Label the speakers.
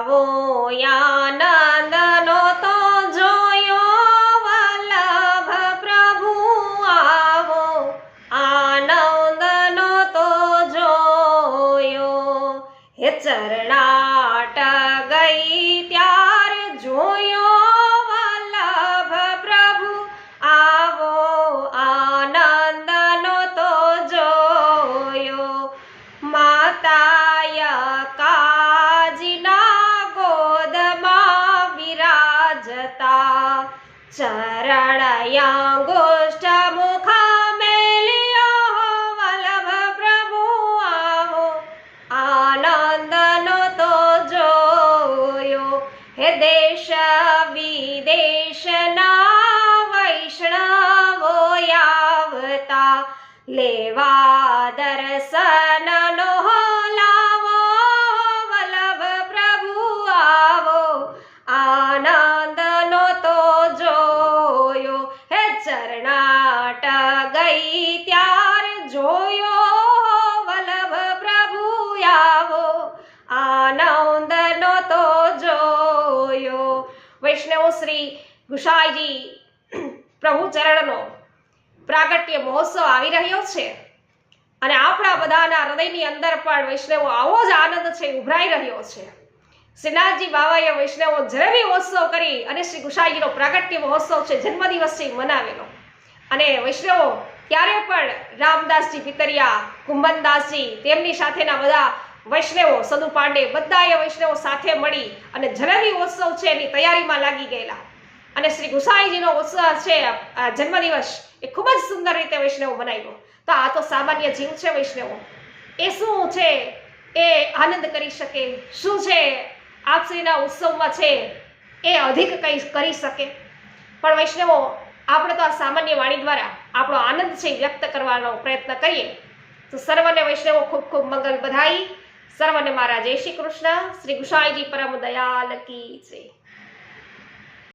Speaker 1: આવો આનંદનો તો જોયો વલ્લભ પ્રભુ આવો આનંદનો તો જોયો હે ચરણાટ ગઈ ત્યારે જોયો વલ્લભ પ્રભુ આવો આનંદનો તો જોયો માતાય કાજીના ગોદમાં વિરાજતા ચરણયાંગુષ્ઠ મુખ મેલ્યો વલ્લભ પ્રભુ આવો આનંદનો તો જોયો હે દેશ વિદેશના વૈષ્ણવો આવતા લેવા દર્શનનો લાવો વલ્લભ પ્રભુ આવો આનંદનો તો જોયો હે ચરણાટ ગઈ ત્યારે જોયો વલ્લભ પ્રભુ આવો આનંદનો તો જોયો। વૈષ્ણવ શ્રી ગુસાઈજી પ્રભુ ચરણનો પ્રાગટ્ય મહોત્સવ આવી રહ્યો છે અને આપણા બધાના હૃદયની અંદર પણ વૈષ્ણવો આવો જ આનંદ છે ઉભરાઈ રહ્યો છે। શ્રીનાથજી બાવાએ વૈષ્ણવો જરબી મહોત્સવ કરી અને શ્રી ગુસાઈજીનો પ્રાગટ્ય મહોત્સવ છે જન્મદિવસ છે મનાવેલો અને વૈષ્ણવો ત્યારે પણ રામદાસજી પિતરિયા કુંભનદાસજી તેમની સાથેના બધા વૈષ્ણવો સદુ પાંડે બધાએ વૈષ્ણવો સાથે મળી અને જરબી મહોત્સવ છે એની તૈયારીમાં લાગી ગયેલા અને શ્રી ગુસાઈજીનો ઉત્સવ છે જન્મદિવસ એ ખૂબ જ સુંદર રીતે વૈષ્ણવો બનાવ્યો। તો આ તો સામાન્ય જીવ છે વૈષ્ણવો એ શું છે એ આનંદ કરી શકે શું છે આપશ્રીના ઉત્સવમાં છે એ અધિક કંઈ કરી શકે પણ વૈષ્ણવો આપણે તો આ સામાન્ય વાણી દ્વારા આપણો આનંદ છે વ્યક્ત કરવાનો પ્રયત્ન કરીએ તો સર્વને વૈષ્ણવો ખૂબ ખૂબ મંગલ બધાઈ। સર્વને મારા જય શ્રી કૃષ્ણ। શ્રી ગુસાઈજી પરમ દયાલ કી જય।